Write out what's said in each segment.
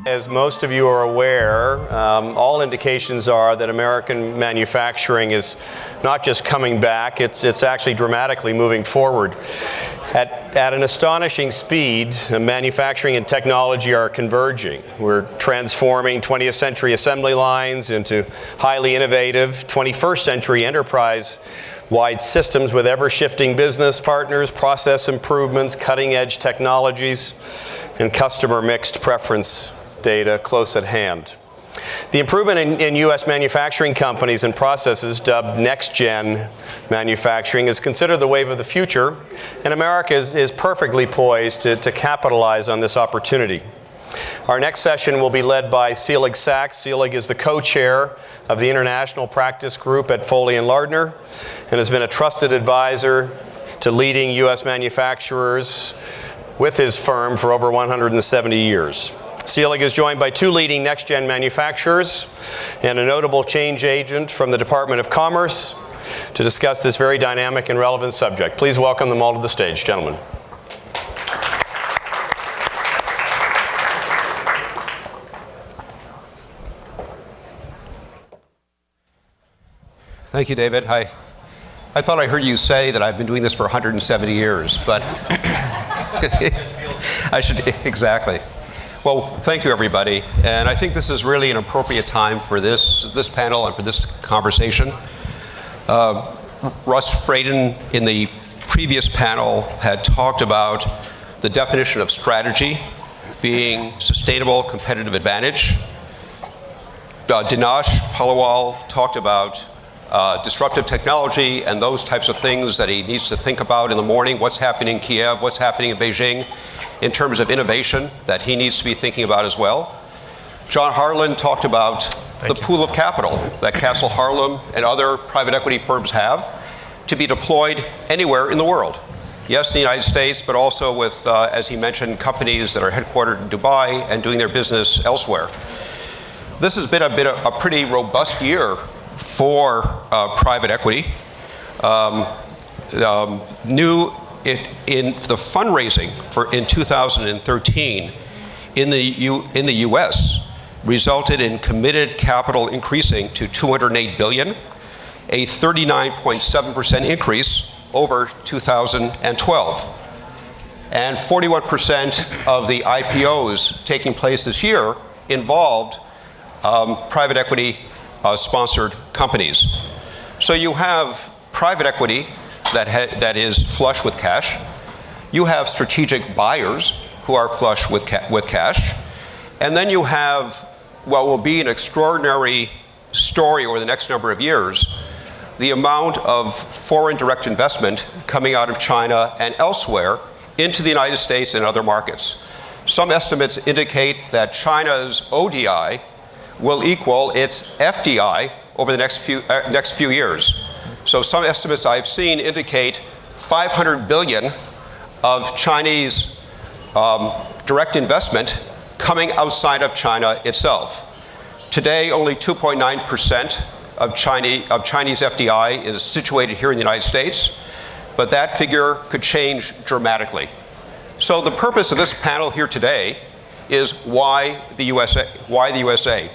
As most of you are aware, all indications are that American manufacturing is not just coming back, it's actually dramatically moving forward. At an astonishing speed, manufacturing and technology are converging. We're transforming 20th century assembly lines into highly innovative 21st century enterprise-wide systems with ever-shifting business partners, process improvements, cutting-edge technologies, and customer mixed preference data close at hand. The improvement in U.S. manufacturing companies and processes, dubbed next-gen manufacturing, is considered the wave of the future, and America is perfectly poised to capitalize on this opportunity. Our next session will be led by Selig Sachs. Selig is the co-chair of the International Practice Group at Foley & Lardner and has been a trusted advisor to leading U.S. manufacturers with his firm for over 170 years. Selig is joined by two leading next-gen manufacturers and a notable change agent from the Department of Commerce to discuss this very dynamic and relevant subject. Please welcome them all to the stage, gentlemen. Thank you, David. I thought I heard you say that I've been doing this for 170 years, but I should, exactly. Well, thank you, everybody. And I think this is really an appropriate time for this panel and for this conversation. Russ Fradin in the previous panel had talked about the definition of strategy being sustainable competitive advantage. Dinesh Palawal talked about disruptive technology and those types of things that he needs to think about in the morning, what's happening in Kiev, what's happening in Beijing, in terms of innovation that he needs to be thinking about as well. John Harlan talked about the pool of capital that Castle Harlem and other private equity firms have to be deployed anywhere in the world. Yes, in the United States, but also with, as he mentioned, companies that are headquartered in Dubai and doing their business elsewhere. This has been a pretty robust year for private equity. In the fundraising in 2013 in the U.S. resulted in committed capital increasing to $208 billion, a 39.7% increase over 2012. And 41% of the IPOs taking place this year involved private equity sponsored companies. So you have private equity that is flush with cash. You have strategic buyers who are flush with cash. And then you have what will be an extraordinary story over the next number of years, the amount of foreign direct investment coming out of China and elsewhere into the United States and other markets. Some estimates indicate that China's ODI will equal its FDI over the next few years. So some estimates I've seen indicate 500 billion of Chinese direct investment coming outside of China itself. Today, only 2.9% of Chinese FDI is situated here in the United States, but that figure could change dramatically. So the purpose of this panel here today is why the USA? Why the USA?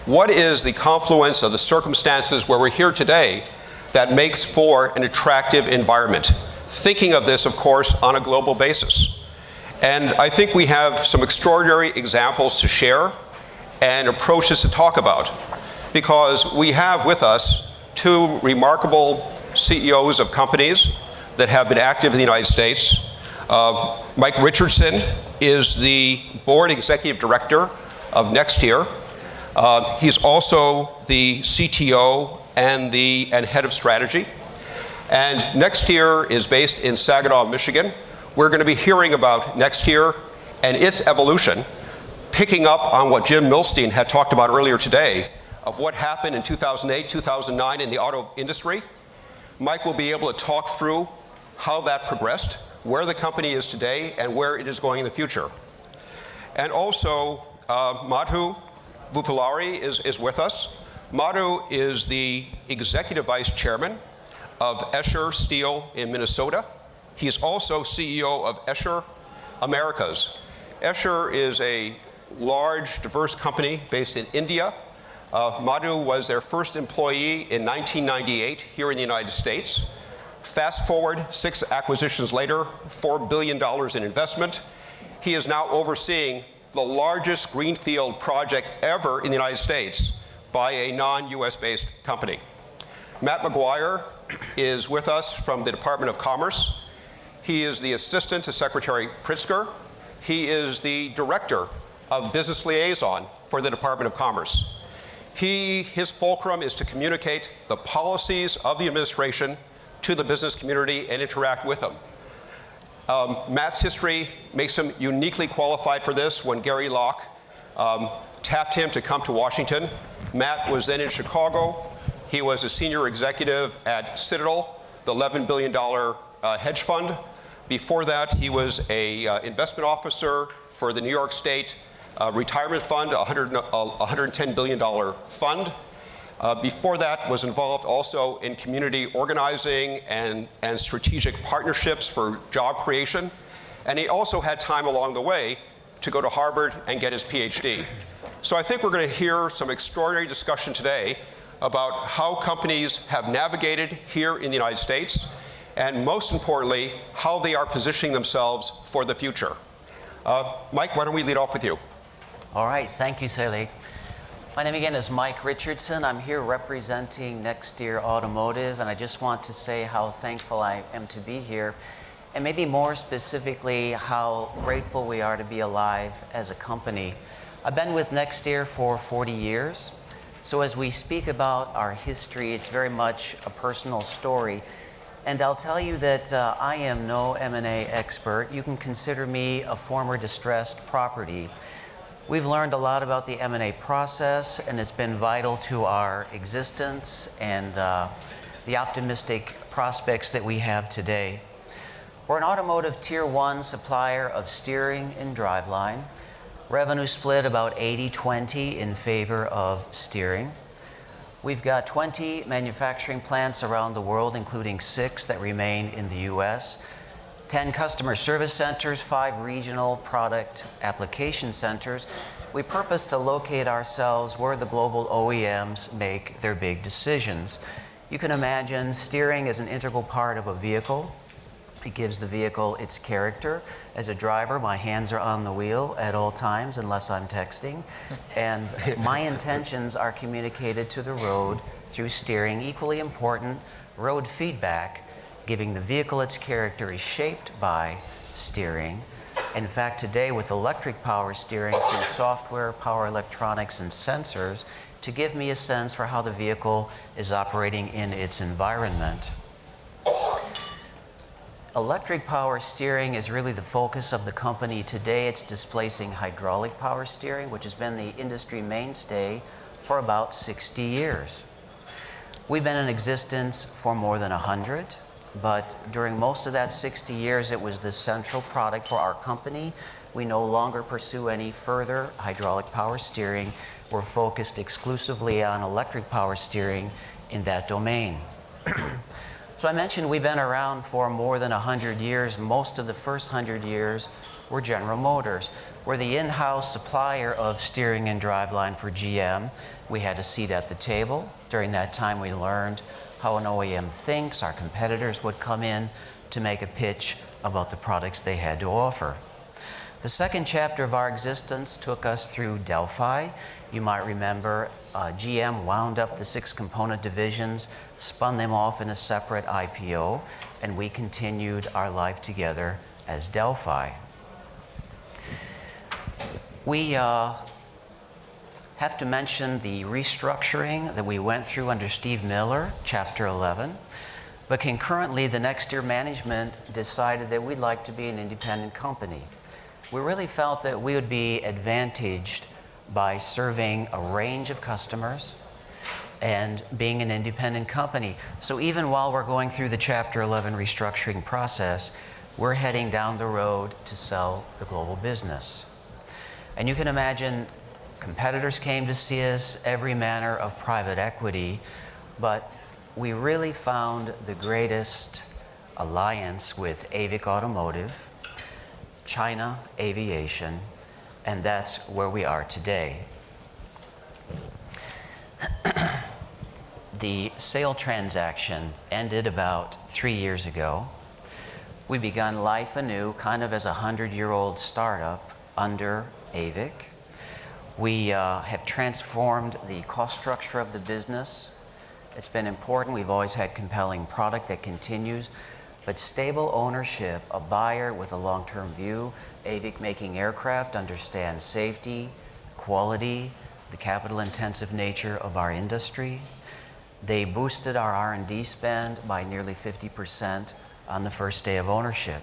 What is the confluence of the circumstances where we're here today that makes for an attractive environment? Thinking of this, of course, on a global basis. And I think we have some extraordinary examples to share and approaches to talk about, because we have with us two remarkable CEOs of companies that have been active in the United States. Mike Richardson is the board executive director of Nexteer. He's also the CTO and head of strategy. And Nexteer is based in Saginaw, Michigan. We're going to be hearing about Nexteer and its evolution, picking up on what Jim Milstein had talked about earlier today of what happened in 2008, 2009 in the auto industry. Mike will be able to talk through how that progressed, where the company is today, and where it is going in the future. And also, Madhu Vupulari is with us. Madhu is the executive vice chairman of Escher Steel in Minnesota. He is also CEO of Escher Americas. Escher is a large, diverse company based in India. Madhu was their first employee in 1998 here in the United States. Fast forward 6 acquisitions later, $4 billion in investment. He is now overseeing the largest greenfield project ever in the United States by a non-US based company. Matt McGuire is with us from the Department of Commerce. He is the assistant to Secretary Pritzker. He is the director of business liaison for the Department of Commerce. His fulcrum is to communicate the policies of the administration to the business community and interact with them. Matt's history makes him uniquely qualified for this. When Gary Locke tapped him to come to Washington, Matt was then in Chicago. He was a senior executive at Citadel, the $11 billion hedge fund. Before that, he was an investment officer for the New York State retirement fund, a $110 billion fund. Before that, was involved also in community organizing and strategic partnerships for job creation. And he also had time along the way to go to Harvard and get his PhD. So I think we're going to hear some extraordinary discussion today about how companies have navigated here in the United States, and most importantly, how they are positioning themselves for the future. Mike, why don't we lead off with you? All right, thank you, Sally. My name again is Mike Richardson. I'm here representing Nexteer Automotive, and I just want to say how thankful I am to be here, and maybe more specifically, how grateful we are to be alive as a company. I've been with Nexteer for 40 years, so as we speak about our history, it's very much a personal story. And I'll tell you that I am no M&A expert. You can consider me a former distressed property. We've learned a lot about the M&A process, and it's been vital to our existence and the optimistic prospects that we have today. We're an automotive Tier 1 supplier of steering and driveline. Revenue split about 80-20 in favor of steering. We've got 20 manufacturing plants around the world, including 6 that remain in the US, 10 customer service centers, 5 regional product application centers. We purpose to locate ourselves where the global OEMs make their big decisions. You can imagine steering is an integral part of a vehicle. It gives the vehicle its character. As a driver, my hands are on the wheel at all times unless I'm texting. And my intentions are communicated to the road through steering. Equally important, road feedback, giving the vehicle its character, is shaped by steering. In fact, today with electric power steering through software, power electronics, and sensors to give me a sense for how the vehicle is operating in its environment. Electric power steering is really the focus of the company today. It's displacing hydraulic power steering, which has been the industry mainstay for about 60 years. We've been in existence for more than 100, but during most of that 60 years, it was the central product for our company. We no longer pursue any further hydraulic power steering. We're focused exclusively on electric power steering in that domain. So I mentioned we've been around for more than 100 years. Most of the first 100 years were General Motors. We're the in-house supplier of steering and driveline for GM. We had a seat at the table. During that time, we learned how an OEM thinks. Our competitors would come in to make a pitch about the products they had to offer. The second chapter of our existence took us through Delphi. You might remember GM wound up the 6 component divisions, spun them off in a separate IPO, and we continued our life together as Delphi. We have to mention the restructuring that we went through under Steve Miller, Chapter 11. But concurrently, the Nexteer management decided that we'd like to be an independent company. We really felt that we would be advantaged by serving a range of customers and being an independent company. So even while we're going through the Chapter 11 restructuring process, we're heading down the road to sell the global business. And you can imagine competitors came to see us, every manner of private equity, but we really found the greatest alliance with Avic Automotive, China Aviation, and that's where we are today. The sale transaction ended about 3 years ago. We begun life anew, kind of as a 100-year-old startup under AVIC. We have transformed the cost structure of the business. It's been important. We've always had compelling product that continues, but stable ownership, a buyer with a long-term view. AVIC making aircraft understands safety, quality, the capital-intensive nature of our industry. They boosted our R&D spend by nearly 50% on the first day of ownership.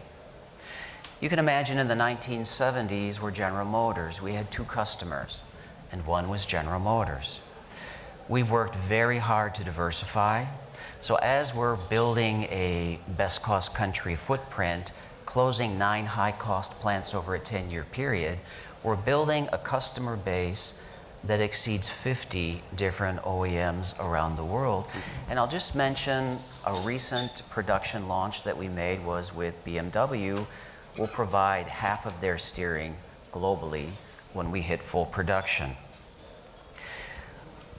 You can imagine in the 1970s we're General Motors. We had 2 customers, and one was General Motors. We've worked very hard to diversify. So as we're building a best cost country footprint, closing 9 high-cost plants over a 10-year period, we're building a customer base that exceeds 50 different OEMs around the world. And I'll just mention a recent production launch that we made was with BMW. We'll provide half of their steering globally when we hit full production.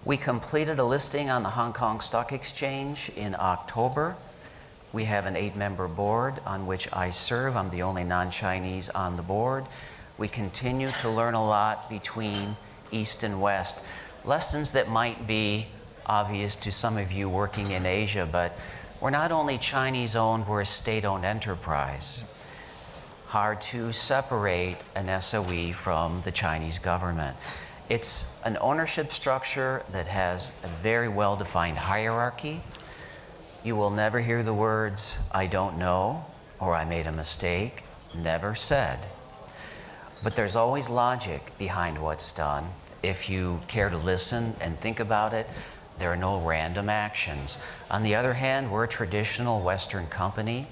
We completed a listing on the Hong Kong Stock Exchange in October. We have an 8-member board on which I serve. I'm the only non-Chinese on the board. We continue to learn a lot between East and West. Lessons that might be obvious to some of you working in Asia, but we're not only Chinese-owned, we're a state-owned enterprise. Hard to separate an SOE from the Chinese government. It's an ownership structure that has a very well-defined hierarchy. You will never hear the words, "I don't know," or "I made a mistake," never said. But there's always logic behind what's done. If you care to listen and think about it, there are no random actions. On the other hand, we're a traditional Western company.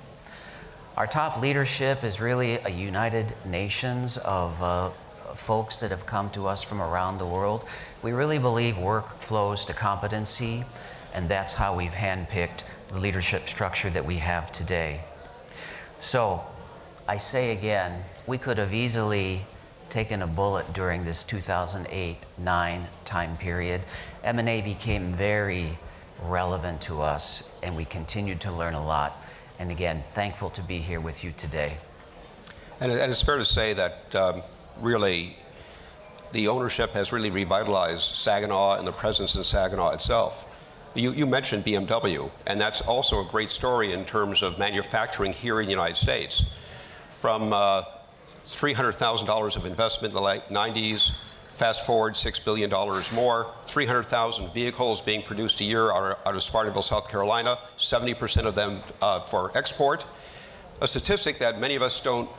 Our top leadership is really a United Nations of folks that have come to us from around the world. We really believe work flows to competency, and that's how we've handpicked the leadership structure that we have today. So, I say again, we could have easily taken a bullet during this 2008-9 time period. M&A became very relevant to us, and we continued to learn a lot. And again, thankful to be here with you today. And it's fair to say that really the ownership has really revitalized Saginaw and the presence in Saginaw itself. You mentioned BMW, and that's also a great story in terms of manufacturing here in the United States. From $300,000 of investment in the late 90s, fast forward $6 billion more, 300,000 vehicles being produced a year out of Spartanville, South Carolina, 70% of them for export. A statistic that many of us don't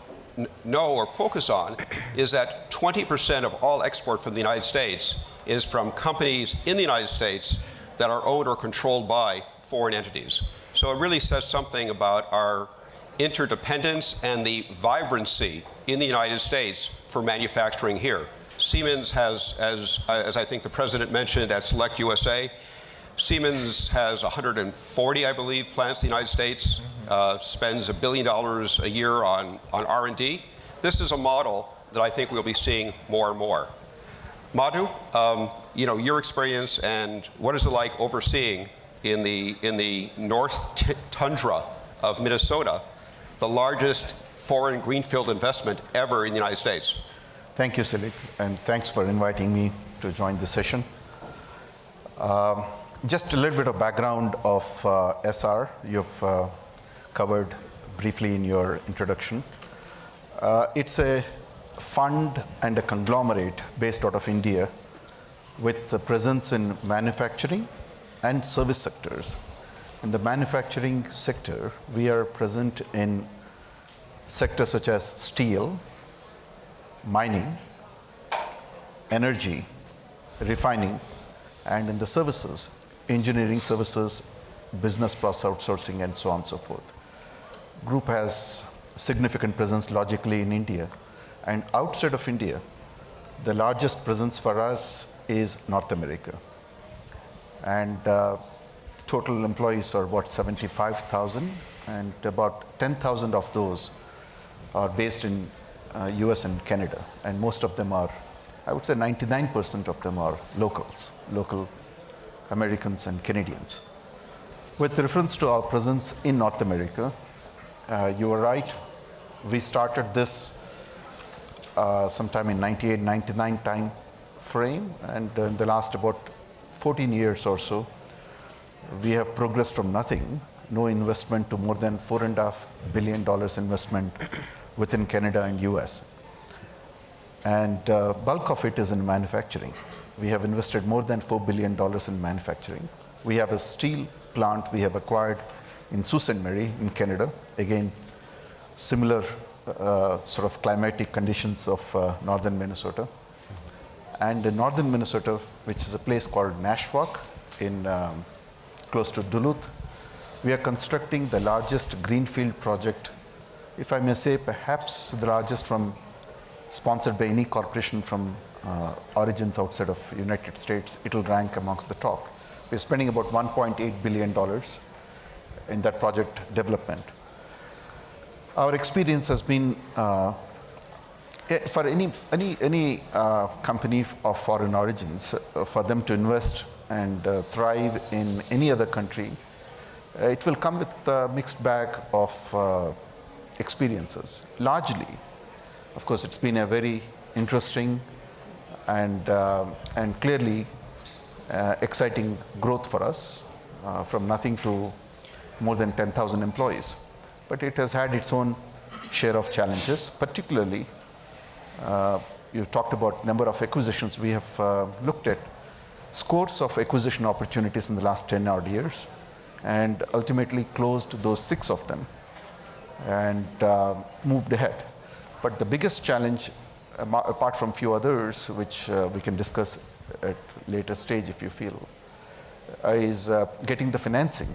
know or focus on is that 20% of all export from the United States is from companies in the United States that are owned or controlled by foreign entities. So it really says something about our interdependence and the vibrancy in the United States for manufacturing here. Siemens has, as I think the president mentioned at Select USA, Siemens has 140, I believe, plants in the United States, spends $1 billion a year on R&D. This is a model that I think we'll be seeing more and more. Madhu, your experience and what is it like overseeing in the North Tundra of Minnesota, the largest foreign greenfield investment ever in the United States? Thank you, Silik, and thanks for inviting me to join the session. Just a little bit of background of SR. You've covered briefly in your introduction. It's a fund and a conglomerate based out of India with a presence in manufacturing and service sectors. In the manufacturing sector, we are present in sectors such as steel, mining, energy, refining, and in the services, engineering services, business process outsourcing, and so on and so forth. Group has significant presence logically in India. And outside of India, the largest presence for us is North America. And total employees are about 75,000, and about 10,000 of those are based in US and Canada, and most of them are, I would say 99% of them are locals, local Americans and Canadians. With reference to our presence in North America, you are right. We started this sometime in 98, 99 time frame, and in the last about 14 years or so, we have progressed from nothing, no investment, to more than $4.5 billion investment within Canada and US. And bulk of it is in manufacturing. We have invested more than $4 billion in manufacturing. We have a steel plant we have acquired in Sault Ste. Marie in Canada. Again, similar sort of climatic conditions of northern Minnesota. And in northern Minnesota, which is a place called Nashwauk in close to Duluth, we are constructing the largest greenfield project, if I may say, perhaps the largest sponsored by any corporation from origins outside of United States. It will rank amongst the top. We're spending about $1.8 billion in that project development. Our experience has been for any company of foreign origins, for them to invest and thrive in any other country, it will come with a mixed bag of experiences. Largely, of course, it's been a very interesting and clearly exciting growth for us, from nothing to more than 10,000 employees. But it has had its own share of challenges, particularly you talked about number of acquisitions. We have looked at scores of acquisition opportunities in the last 10 odd years and ultimately closed those 6 of them and moved ahead. But the biggest challenge, apart from few others, which we can discuss at later stage if you feel, is getting the financing,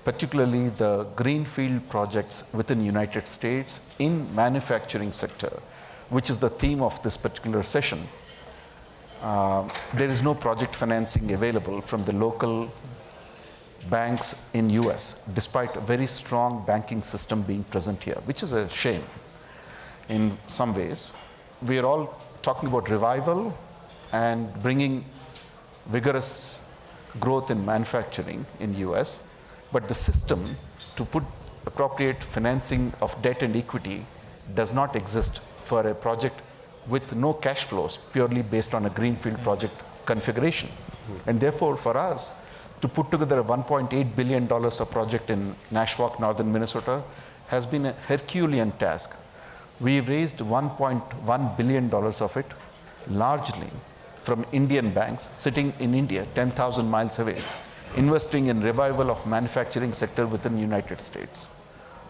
particularly the greenfield projects within the United States in manufacturing sector, which is the theme of this particular session. There is no project financing available from the local banks in US, despite a very strong banking system being present here, which is a shame in some ways. We are all talking about revival and bringing vigorous growth in manufacturing in US, but the system to put appropriate financing of debt and equity does not exist for a project with no cash flows, purely based on a greenfield project configuration. And therefore, for us to put together a $1.8 billion of project in Nashwauk, northern Minnesota, has been a Herculean task. We've raised $1.1 billion of it, largely from Indian banks sitting in India, 10,000 miles away, investing in revival of manufacturing sector within the United States.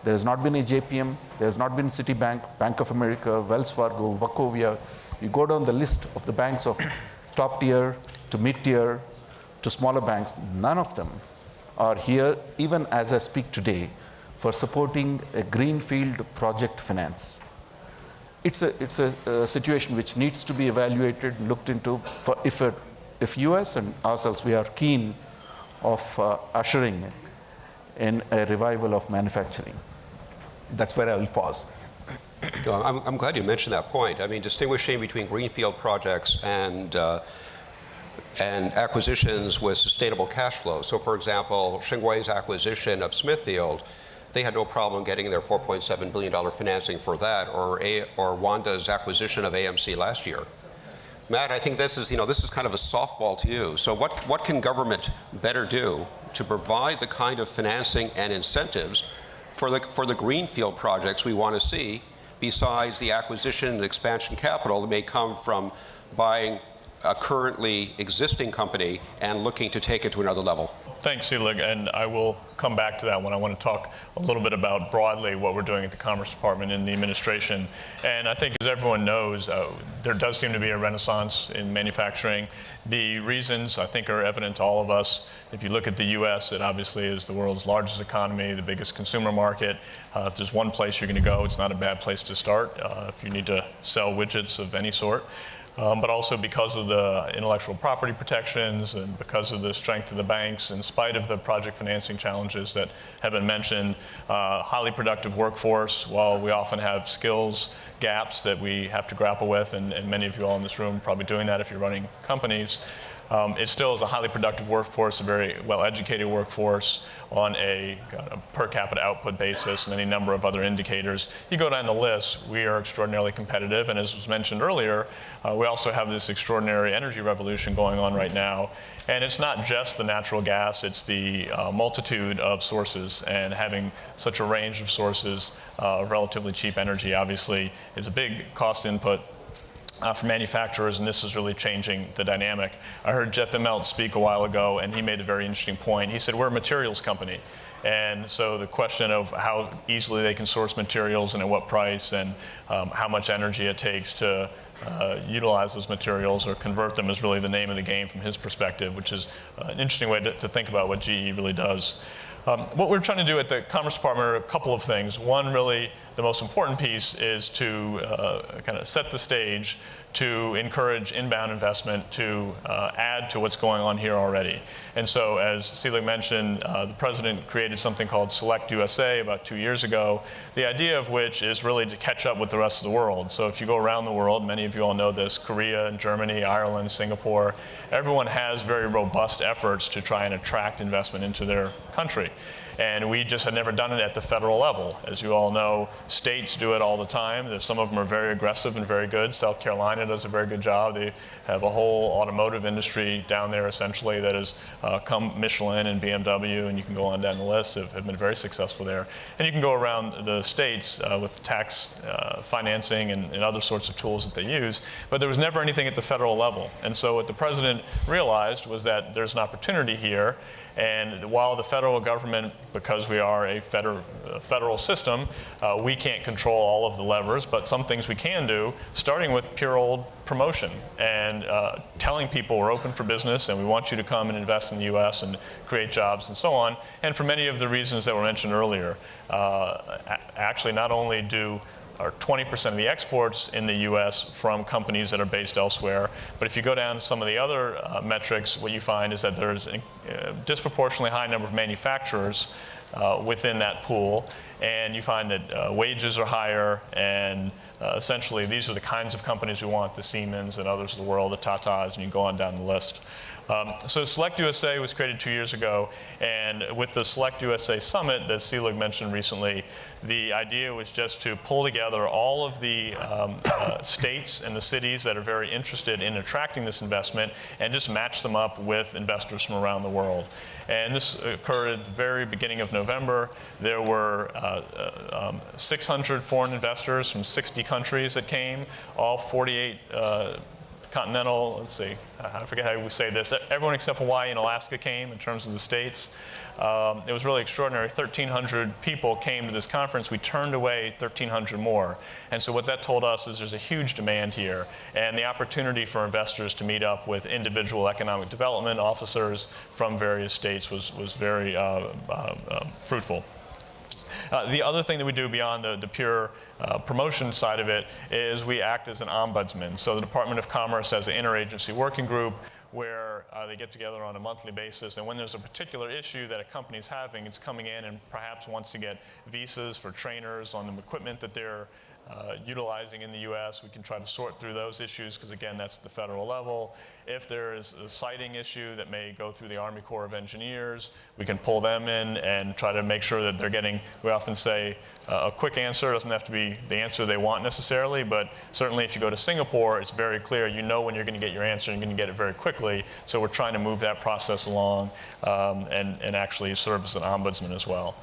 There has not been a JPM, there has not been Citibank, Bank of America, Wells Fargo, Wachovia. You go down the list of the banks of top tier to mid tier to smaller banks, none of them are here, even as I speak today, for supporting a greenfield project finance. It's a situation which needs to be evaluated, looked into. For if US and ourselves, we are keen of ushering in a revival of manufacturing. That's where I will pause. I'm glad you mentioned that point. I mean, distinguishing between greenfield projects and acquisitions with sustainable cash flow. So, for example, Xinghui's acquisition of Smithfield, they had no problem getting their $4.7 billion financing for that, or Wanda's acquisition of AMC last year. Matt, I think this is kind of a softball to you. So what can government better do to provide the kind of financing and incentives for the greenfield projects we want to see, besides the acquisition and expansion capital that may come from buying a currently existing company and looking to take it to another level? Thanks, Selig, and I will come back to that when I want to talk a little bit about broadly what we're doing at the Commerce Department and the administration. And I think, as everyone knows, there does seem to be a renaissance in manufacturing. The reasons, I think, are evident to all of us. If you look at the US, it obviously is the world's largest economy, the biggest consumer market. If there's one place you're going to go, it's not a bad place to start if you need to sell widgets of any sort. but also because of the intellectual property protections and because of the strength of the banks, in spite of the project financing challenges that have been mentioned. Highly productive workforce, while we often have skills gaps that we have to grapple with, and many of you all in this room are probably doing that if you're running companies. It still is a highly productive workforce, a very well-educated workforce on a per capita output basis and any number of other indicators. You go down the list, we are extraordinarily competitive, and as was mentioned earlier, we also have this extraordinary energy revolution going on right now. And it's not just the natural gas, it's the multitude of sources, and having such a range of sources of relatively cheap energy obviously is a big cost input for manufacturers, and this is really changing the dynamic. I heard Jeff Immelt speak a while ago, and he made a very interesting point. He said, we're a materials company. And so the question of how easily they can source materials and at what price and how much energy it takes to utilize those materials or convert them is really the name of the game from his perspective, which is an interesting way to think about what GE really does. What we're trying to do at the Commerce Department are a couple of things. One, really, the most important piece is to kind of set the stage to encourage inbound investment to add to what's going on here already. And so, as Selig mentioned, the president created something called Select USA about 2 years ago, the idea of which is really to catch up with the rest of the world. So if you go around the world, many of you all know this, Korea, Germany, Ireland, Singapore, everyone has very robust efforts to try and attract investment into their country. And we just had never done it at the federal level. As you all know, states do it all the time. Some of them are very aggressive and very good. South Carolina does a very good job. They have a whole automotive industry down there, essentially, that has come Michelin and BMW, and you can go on down the list, have been very successful there. And you can go around the states with tax financing and other sorts of tools that they use, but there was never anything at the federal level. And so what the president realized was that there's an opportunity here, and while the federal government, because we are a federal system, we can't control all of the levers, but some things we can do, starting with pure old promotion and telling people we're open for business and we want you to come and invest in the US and create jobs and so on. And for many of the reasons that were mentioned earlier, actually not only are 20% of the exports in the US from companies that are based elsewhere. But if you go down to some of the other metrics, what you find is that there's a disproportionately high number of manufacturers within that pool. And you find that wages are higher, and essentially these are the kinds of companies we want, the Siemens and others of the world, the Tatas, and you can go on down the list. So Select USA was created 2 years ago, and with the Select USA Summit that Selig mentioned recently, the idea was just to pull together all of the states and the cities that are very interested in attracting this investment and just match them up with investors from around the world. And this occurred at the very beginning of November. There were 600 foreign investors from 60 countries that came, all 48 continental, let's see, I forget how we say this, everyone except Hawaii and Alaska came in terms of the states. It was really extraordinary. 1,300 people came to this conference. We turned away 1,300 more. And so what that told us is there's a huge demand here, and the opportunity for investors to meet up with individual economic development officers from various states was very fruitful. The other thing that we do beyond the pure promotion side of it is we act as an ombudsman. So the Department of Commerce has an interagency working group where they get together on a monthly basis, and when there's a particular issue that a company is having, it's coming in and perhaps wants to get visas for trainers on the equipment that they're utilizing in the US, we can try to sort through those issues because, again, that's the federal level. If there is a siting issue that may go through the Army Corps of Engineers, we can pull them in and try to make sure that they're getting, we often say, a quick answer. It doesn't have to be the answer they want necessarily, but certainly if you go to Singapore, it's very clear you know when you're going to get your answer and you're going to get it very quickly. So we're trying to move that process along and actually serve as an ombudsman as well.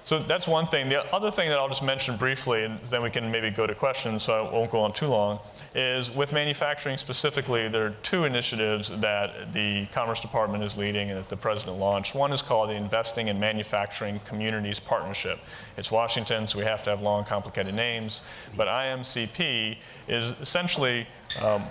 So that's one thing. The other thing that I'll just mention briefly, and then we can maybe go to questions so I won't go on too long, is with manufacturing specifically, there are two initiatives that the Commerce Department is leading and that the President launched. One is called the Investing in Manufacturing Communities Partnership. It's Washington, so we have to have long, complicated names. But IMCP is essentially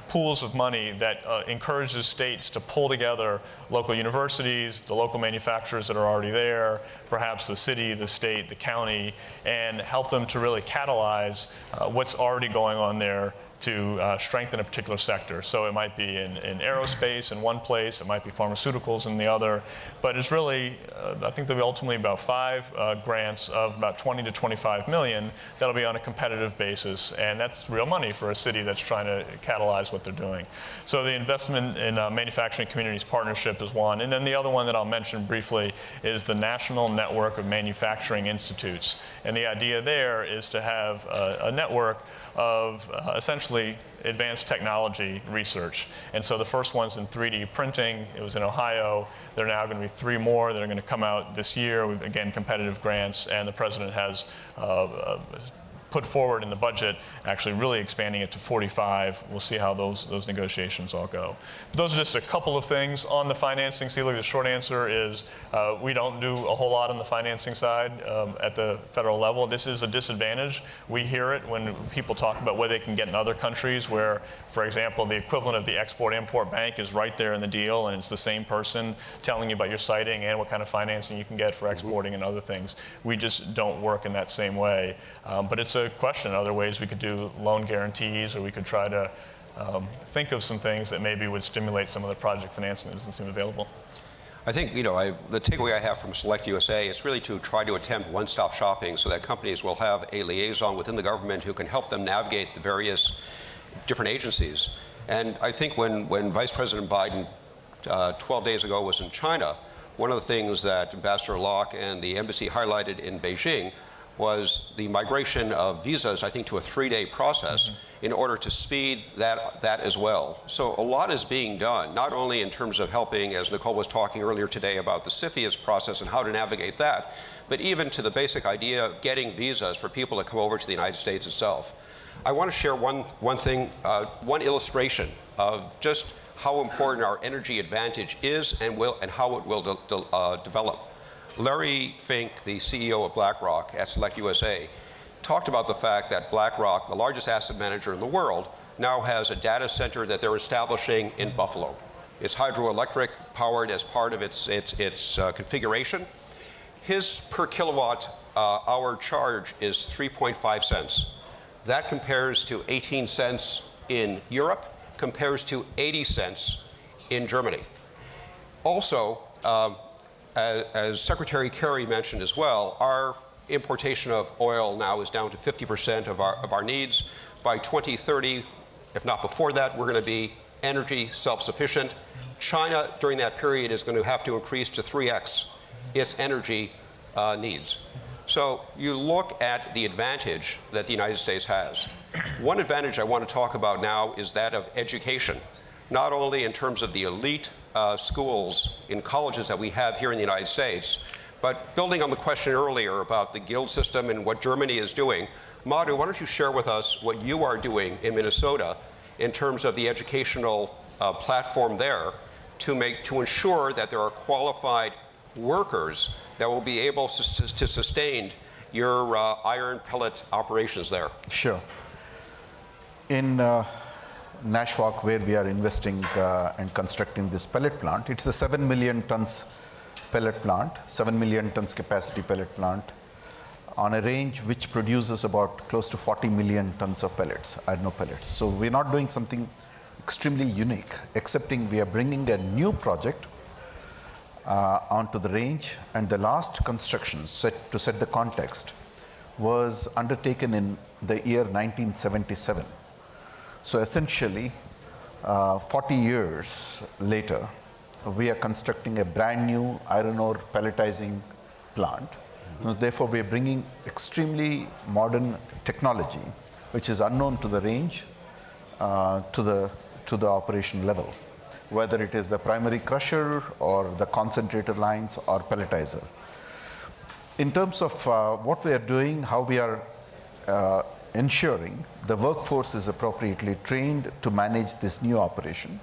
pools of money that encourages states to pull together local universities, the local manufacturers that are already there, perhaps the city, the state, the county, and help them to really catalyze what's already going on there to strengthen a particular sector. So it might be in aerospace in one place, it might be pharmaceuticals in the other, but it's really, I think there'll be ultimately about 5 grants of about 20 to 25 million that'll be on a competitive basis, and that's real money for a city that's trying to catalyze what they're doing. So the investment in Manufacturing Communities Partnership is one, and then the other one that I'll mention briefly is the National Network of Manufacturing Institutes. And the idea there is to have a network of essentially advanced technology research. And so the first one's in 3D printing. It was in Ohio. There are now going to be 3 more that are going to come out this year. We've, again, competitive grants, and the president has put forward in the budget, actually really expanding it to 45. We'll see how those negotiations all go. But those are just a couple of things on the financing. See, look, the short answer is we don't do a whole lot on the financing side at the federal level. This is a disadvantage. We hear it when people talk about what they can get in other countries where, for example, the equivalent of the Export-Import Bank is right there in the deal, and it's the same person telling you about your siting and what kind of financing you can get for exporting and other things. We just don't work in that same way. But it's a question. Other ways we could do loan guarantees, or we could try to think of some things that maybe would stimulate some of the project financing that doesn't seem available. I think, the takeaway I have from Select USA is really to try to attempt one-stop shopping so that companies will have a liaison within the government who can help them navigate the various different agencies. And I think when Vice President Biden 12 days ago was in China, one of the things that Ambassador Locke and the embassy highlighted in Beijing was the migration of visas, I think, to a 3-day process in order to speed that as well. So a lot is being done, not only in terms of helping, as Nicole was talking earlier today about the CFIUS process and how to navigate that, but even to the basic idea of getting visas for people to come over to the United States itself. I want to share one illustration of just how important our energy advantage is and how it will develop. Larry Fink, the CEO of BlackRock at Select USA, talked about the fact that BlackRock, the largest asset manager in the world, now has a data center that they're establishing in Buffalo. It's hydroelectric powered as part of its configuration. His per kilowatt hour charge is 3.5 cents. That compares to 18 cents in Europe, compares to 80 cents in Germany. Also, as Secretary Kerry mentioned as well, our importation of oil now is down to 50% of our needs. By 2030, if not before that, we're going to be energy self-sufficient. China, during that period, is going to have to increase to 3x its energy needs. So you look at the advantage that the United States has. One advantage I want to talk about now is that of education, not only in terms of the elite schools in colleges that we have here in the United States, but building on the question earlier about the guild system and what Germany is doing. Madhu, why don't you share with us what you are doing in Minnesota in terms of the educational platform there to ensure that there are qualified workers that will be able to sustain your iron pellet operations there. Sure. In Nashwauk, where we are investing and constructing this pellet plant, it's a 7 million tons pellet plant, 7 million tons capacity pellet plant on a range which produces about close to 40 million tons of pellets, iron pellets. So we're not doing something extremely unique, excepting we are bringing a new project onto the range, and the last construction, to set the context, was undertaken in the year 1977. So essentially, 40 years later, we are constructing a brand new iron ore pelletizing plant. Therefore, we are bringing extremely modern technology, which is unknown to the range, to the operation level, whether it is the primary crusher or the concentrator lines or pelletizer. In terms of what we are doing, how we are ensuring the workforce is appropriately trained to manage this new operation,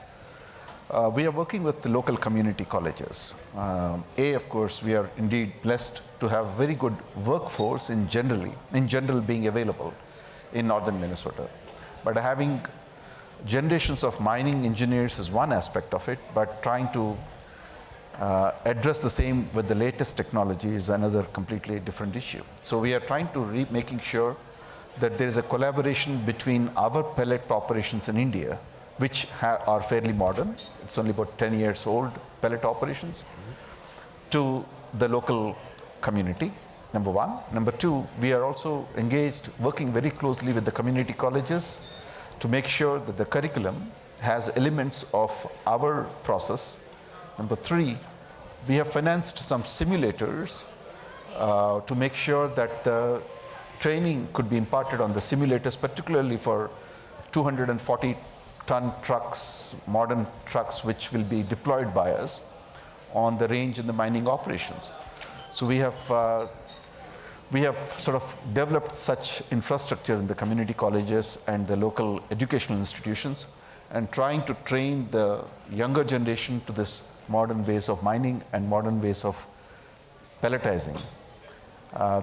we are working with the local community colleges. Of course, we are indeed blessed to have very good workforce in general being available in northern Minnesota. But having generations of mining engineers is one aspect of it, but trying to address the same with the latest technology is another completely different issue. So we are trying to making sure that there is a collaboration between our pellet operations in India, which are fairly modern. It's only about 10 years old, pellet operations, to the local community, number one. Number two, we are also engaged, working very closely with the community colleges to make sure that the curriculum has elements of our process. Number three, we have financed some simulators to make sure that the training could be imparted on the simulators, particularly for 240-ton trucks, modern trucks, which will be deployed by us on the range in the mining operations. So we have sort of developed such infrastructure in the community colleges and the local educational institutions, and trying to train the younger generation to this modern ways of mining and modern ways of pelletizing.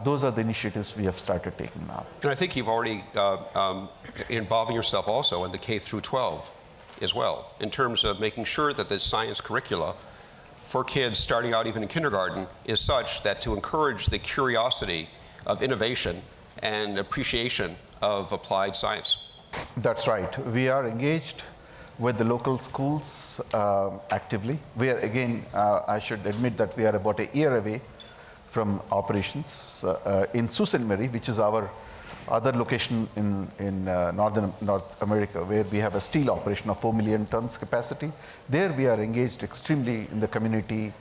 Those are the initiatives we have started taking now. And I think you've already involving yourself also in the K through 12 as well, in terms of making sure that the science curricula for kids starting out even in kindergarten is such that to encourage the curiosity of innovation and appreciation of applied science. That's right. We are engaged with the local schools actively. We are, again, I should admit that we are about a year away from operations in Sault Ste. Marie, which is our other location in North America, where we have a steel operation of 4 million tons capacity. There we are engaged extremely in the community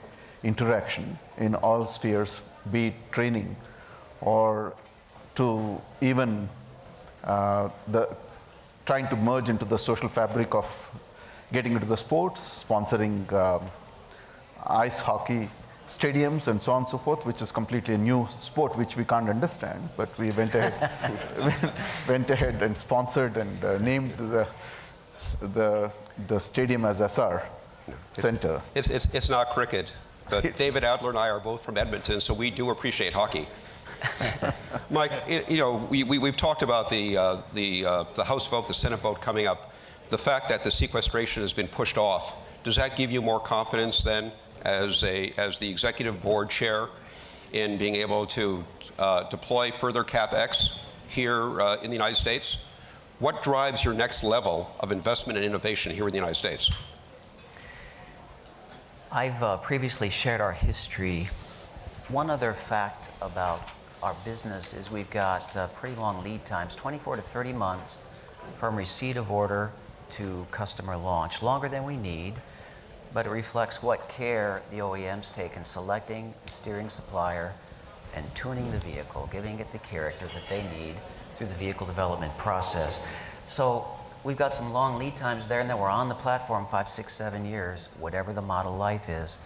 interaction in all spheres, be it training or to even trying to merge into the social fabric of getting into the sports, sponsoring ice hockey stadiums and so on and so forth, which is completely a new sport which we can't understand, but we went ahead and sponsored and named the stadium as SR Center. It's not cricket, but David Adler and I are both from Edmonton, so we do appreciate hockey. Mike, you know, we've talked about the House vote, the Senate vote coming up. The fact that the sequestration has been pushed off, does that give you more confidence then as the executive board chair in being able to deploy further CapEx here in the United States? What drives your next level of investment and innovation here in the United States? I've previously shared our history. One other fact about our business is we've got pretty long lead times, 24 to 30 months from receipt of order to customer launch, longer than we need, but it reflects what care the OEMs take in selecting the steering supplier and tuning the vehicle, giving it the character that they need through the vehicle development process. So we've got some long lead times there, and then we're on the platform 5, 6, 7 years, whatever the model life is.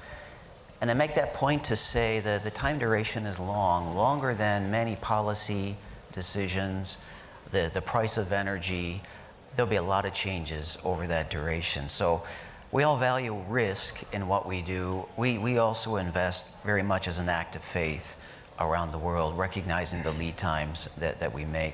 And I make that point to say that the time duration is long, longer than many policy decisions, the price of energy. There'll be a lot of changes over that duration. So we all value risk in what we do. We also invest very much as an act of faith around the world, recognizing the lead times that we make.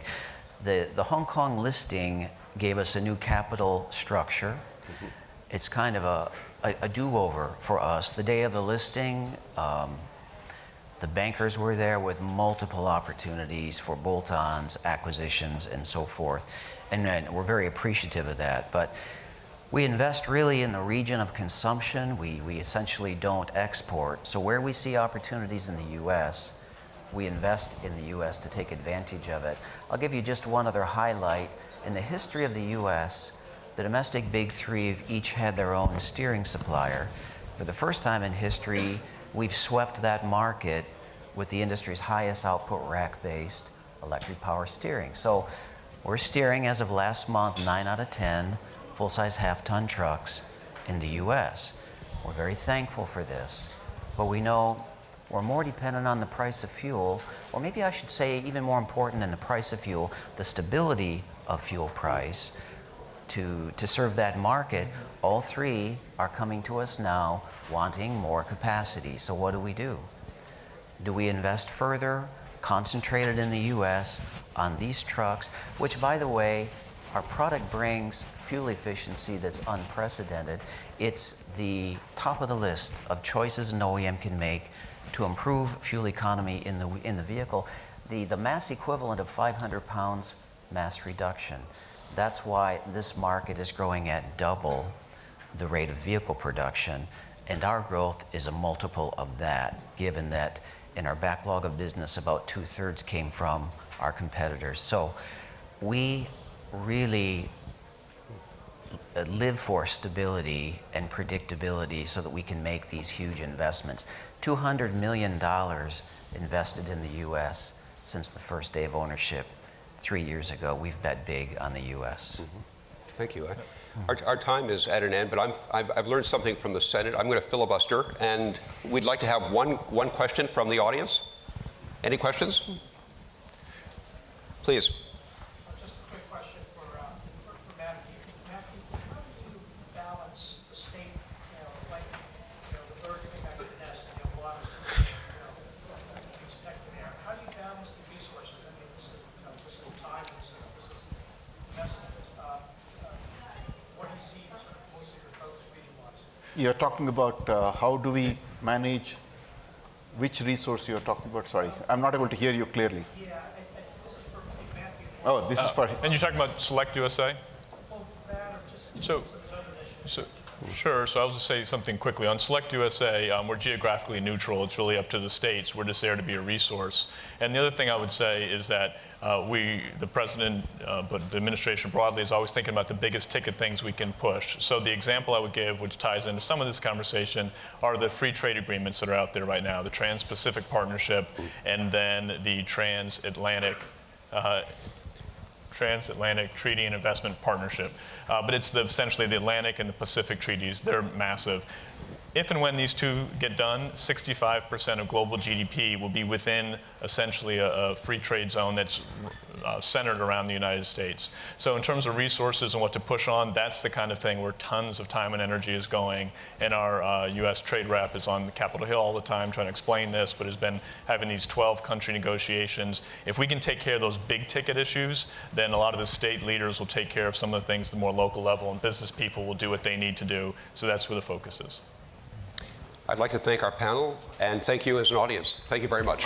The Hong Kong listing gave us a new capital structure. Mm-hmm. It's kind of a do-over for us. The day of the listing, the bankers were there with multiple opportunities for bolt-ons, acquisitions, and so forth. And we're very appreciative of that. But we invest really in the region of consumption. We essentially don't export. So where we see opportunities in the U.S., we invest in the U.S. to take advantage of it. I'll give you just one other highlight. In the history of the U.S., the domestic big three have each had their own steering supplier. For the first time in history, we've swept that market with the industry's highest output rack-based electric power steering. So we're steering, as of last month, 9 out of 10 full-size half-ton trucks in the U.S. We're very thankful for this, but we know we're more dependent on the price of fuel, or maybe I should say even more important than the price of fuel, the stability of fuel price to serve that market. All three are coming to us now wanting more capacity. So what do? Do we invest further, concentrated in the U.S. on these trucks, which, by the way, our product brings fuel efficiency that's unprecedented. It's the top of the list of choices an OEM can make to improve fuel economy in the vehicle. The mass equivalent of 500 pounds mass reduction. That's why this market is growing at double the rate of vehicle production, and our growth is a multiple of that, given that in our backlog of business, about 2/3 came from our competitors. So we really live for stability and predictability so that we can make these huge investments. $200 million invested in the U.S. since the first day of ownership 3 years ago. We've bet big on the U.S. Thank you. Our time is at an end, but I've learned something from the Senate. I'm going to filibuster, and we'd like to have one question from the audience. Any questions? Please. Just a quick question for Matthew. Matthew, how do you balance the state, it's like, the bird coming back to the nest, and you have a lot of, things affecting there. How do you balance the resources? I mean, this is time, this is investment. What do you see sort of most of your focus region-wise? You're talking about how do we manage which resource you're talking about? Sorry, I'm not able to hear you clearly. Yeah, this is for Matthew. Oh, this is for... And you're talking about Select USA? Well, that or just So- some other issues. Sure. So I'll just say something quickly. On Select USA, we're geographically neutral. It's really up to the states. We're just there to be a resource. And the other thing I would say is that the president, but the administration broadly, is always thinking about the biggest ticket things we can push. So the example I would give, which ties into some of this conversation, are the free trade agreements that are out there right now, the Trans-Pacific Partnership and then the Transatlantic Treaty and Investment Partnership. But it's essentially the Atlantic and the Pacific treaties. They're massive. If and when these two get done, 65% of global GDP will be within essentially a free trade zone that's centered around the United States. So in terms of resources and what to push on, that's the kind of thing where tons of time and energy is going. And our U.S. trade rep is on Capitol Hill all the time trying to explain this, but has been having these 12 country negotiations. If we can take care of those big ticket issues, then a lot of the state leaders will take care of some of the things at the more local level, and business people will do what they need to do. So that's where the focus is. I'd like to thank our panel, and thank you as an audience. Thank you very much.